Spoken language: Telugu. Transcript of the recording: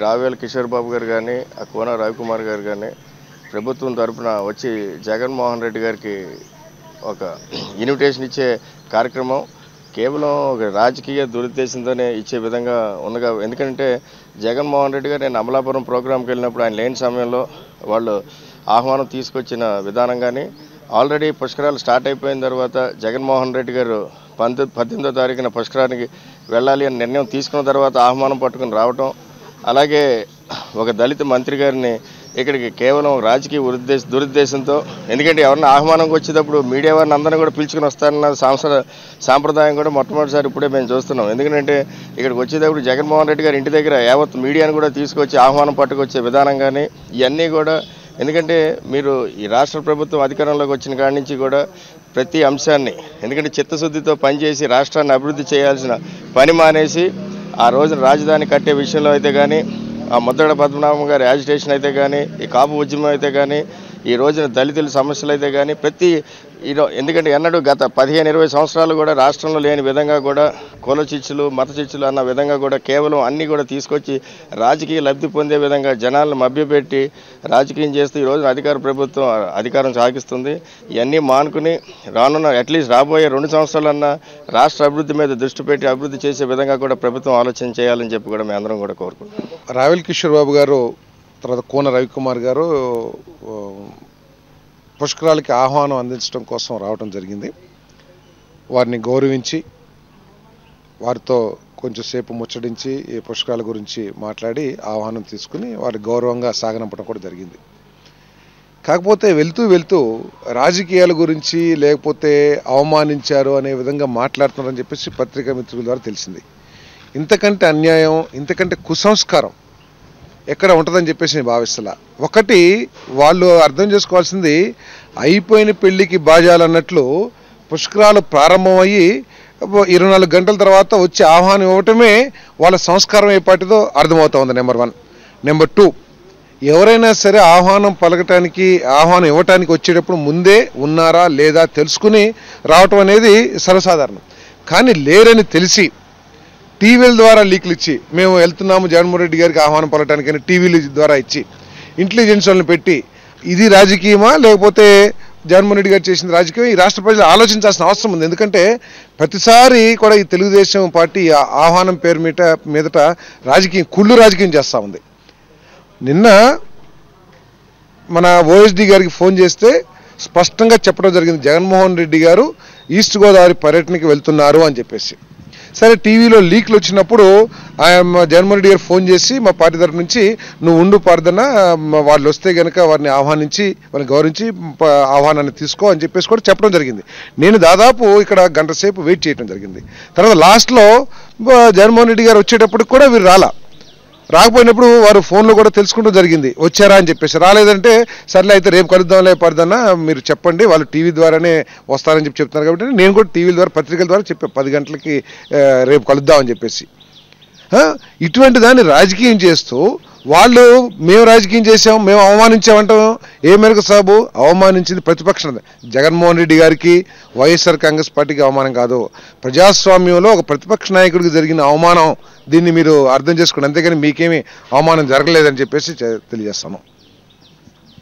రావేల కిషోర్ బాబు గారు కానీ కోన రవికుమార్ గారు కానీ ప్రభుత్వం తరఫున వచ్చి జగన్మోహన్ రెడ్డి గారికి ఒక ఇన్విటేషన్ ఇచ్చే కార్యక్రమం కేవలం ఒక రాజకీయ దురుద్దేశంతోనే ఇచ్చే విధంగా ఉందిగా. ఎందుకంటే జగన్మోహన్ రెడ్డి గారు నేను అమలాపురం ప్రోగ్రాంకి వెళ్ళినప్పుడు ఆయన లేని సమయంలో వాళ్ళు ఆహ్వానం తీసుకొచ్చిన విధానం కానీ ఆల్రెడీ పుష్కరాలు స్టార్ట్ అయిపోయిన తర్వాత జగన్మోహన్ రెడ్డి గారు 18వ తారీఖున పుష్కరానికి వెళ్ళాలి అని నిర్ణయం తీసుకున్న తర్వాత ఆహ్వానం పట్టుకుని రావటం, అలాగే ఒక దళిత మంత్రి గారిని ఇక్కడికి కేవలం రాజకీయ దురుద్దేశంతో, ఎందుకంటే ఎవరన్నా ఆహ్వానంకి వచ్చేటప్పుడు మీడియా వారిని అందరినీ కూడా పిలుచుకుని వస్తారన్న సాంప్రదాయం కూడా మొట్టమొదటిసారి ఇప్పుడే మేము చూస్తున్నాం. ఎందుకంటే ఇక్కడికి వచ్చేటప్పుడు జగన్మోహన్ రెడ్డి గారి ఇంటి దగ్గర యావత్ మీడియాను కూడా తీసుకొచ్చి ఆహ్వానం పట్టుకొచ్చే విధానం కానీ ఇవన్నీ కూడా, ఎందుకంటే మీరు ఈ రాష్ట్ర ప్రభుత్వం అధికారంలోకి వచ్చిన కాడి నుంచి కూడా ప్రతి అంశాన్ని, ఎందుకంటే చిత్తశుద్ధితో పనిచేసి రాష్ట్రాన్ని అభివృద్ధి చేయాల్సిన పని మానేసి ఆ రోజున రాజధాని కట్టే విషయంలో అయితే కానీ, ఆ ముద్దగడ పద్మనాభం గారి యాజిటేషన్ అయితే కానీ, ఈ కాపు ఉద్యమం అయితే కానీ, ఈ రోజున దళితుల సమస్యలు అయితే కానీ ఎందుకంటే ఎన్నడూ గత 15-20 సంవత్సరాలు కూడా రాష్ట్రంలో లేని విధంగా కూడా కుల చిచ్చులు మత చిచ్చులు అన్న విధంగా కూడా కేవలం అన్నీ కూడా తీసుకొచ్చి రాజకీయ లబ్ధి పొందే విధంగా జనాలను మభ్యపెట్టి రాజకీయం చేస్తూ ఈ రోజున అధికార ప్రభుత్వం అధికారం సాగిస్తుంది. ఇవన్నీ మానుకుని రానున్న అట్లీస్ట్ రాబోయే 2 సంవత్సరాలన్నా రాష్ట్ర అభివృద్ధి మీద దృష్టి పెట్టి అభివృద్ధి చేసే విధంగా కూడా ప్రభుత్వం ఆలోచన చేయాలని చెప్పి కూడా మేము అందరం కూడా కోరుకుంటున్నాం. రావెల్ కిషోర్ బాబు గారు, తర్వాత కోన రవికుమార్ గారు పుష్కరాలకి ఆహ్వానం అందించడం కోసం రావడం జరిగింది. వారిని గౌరవించి వారితో కొంచెం సేపు ముచ్చడించి ఈ పుష్కరాల గురించి మాట్లాడి ఆహ్వానం తీసుకుని వారి గౌరవంగా సాగనంపడం కూడా జరిగింది. కాకపోతే వెళ్తూ రాజకీయాల గురించి లేకపోతే అవమానించారు అనే విధంగా మాట్లాడుతున్నారని చెప్పేసి పత్రికా మిత్రుల ద్వారా తెలిసింది. ఇంతకంటే అన్యాయం, ఇంతకంటే కుసంస్కారం ఎక్కడ ఉంటుందని చెప్పేసి నేను భావిస్తలా. ఒకటి, వాళ్ళు అర్థం చేసుకోవాల్సింది అయిపోయిన పెళ్లికి బాజాలన్నట్లు పుష్కరాలు ప్రారంభమయ్యి 24 గంటల తర్వాత వచ్చి ఆహ్వానం ఇవ్వటమే వాళ్ళ సంస్కారం ఏ పాటిదో అర్థమవుతా ఉంది. నెంబర్ 1. నెంబర్ 2, ఎవరైనా సరే ఆహ్వానం పలకటానికి ఆహ్వానం ఇవ్వటానికి వచ్చేటప్పుడు ముందే ఉన్నారా లేదా తెలుసుకుని రావటం అనేది సర్వసాధారణం. కానీ లేరని తెలిసి టీవీల ద్వారా లీకులు ఇచ్చి మేము వెళ్తున్నాము జగన్మోహన్ రెడ్డి గారికి ఆహ్వానం పలకటానికని టీవీల ద్వారా ఇచ్చి ఇంటెలిజెన్స్ వాళ్ళని పెట్టి ఇది రాజకీయమా లేకపోతే జగన్మోహన్ రెడ్డి గారు చేసిన రాజకీయం ఈ రాష్ట్ర ప్రజలు ఆలోచించాల్సిన అవసరం ఉంది. ఎందుకంటే ప్రతిసారి కూడా ఈ తెలుగుదేశం పార్టీ ఆహ్వానం పేరు మీదట కుళ్ళు రాజకీయం చేస్తూ ఉంది. నిన్న మన ఓఎస్డీ గారికి ఫోన్ చేస్తే స్పష్టంగా చెప్పడం జరిగింది, జగన్మోహన్ రెడ్డి గారు ఈస్ట్ గోదావరి పర్యటనకి వెళ్తున్నారు అని చెప్పేసి. సరే, టీవీలో లీక్లు వచ్చినప్పుడు జగన్మోహన్ రెడ్డి గారు ఫోన్ చేసి మా పార్టీ తరఫు నుంచి నువ్వు ఉండు పార్దన, వాళ్ళు వస్తే కనుక వారిని ఆహ్వానించి వారిని గౌరవించి ఆహ్వానాన్ని తీసుకో అని చెప్పేసి కూడా చెప్పడం జరిగింది. నేను దాదాపు ఇక్కడ గంట సేపు వెయిట్ చేయడం జరిగింది. తర్వాత లాస్ట్లో జగన్మోహన్ రెడ్డి గారు వచ్చేటప్పుడు కూడా వీరు రాకపోయినప్పుడు వారు ఫోన్లో కూడా తెలుసుకుంటూ జరిగింది వచ్చారా అని చెప్పేసి. రాలేదంటే సర్లే అయితే రేపు కలుద్దాంలే పడదన్నా మీరు చెప్పండి, వాళ్ళు టీవీ ద్వారానే వస్తారని చెప్తున్నారు కాబట్టి నేను కూడా టీవీల ద్వారా పత్రికల ద్వారా చెప్పాను 10 గంటలకి రేపు కలుద్దామని చెప్పేసి. ఇటువంటి దాన్ని రాజకీయం చేస్తూ వాళ్ళు మేము రాజకీయం చేసాం, మేము అవమానించామంటాం. ఏ మేరకు సాబు అవమానించింది ప్రతిపక్షం జగన్మోహన్ రెడ్డి గారికి, వైఎస్ఆర్ కాంగ్రెస్ పార్టీకి అవమానం కాదు, ప్రజాస్వామ్యంలో ఒక ప్రతిపక్ష నాయకుడికి జరిగిన అవమానం. దీన్ని మీరు అర్థం చేసుకోండి, అంతేగాని మీకేమీ అవమానం జరగలేదని చెప్పేసి తెలియజేస్తాను.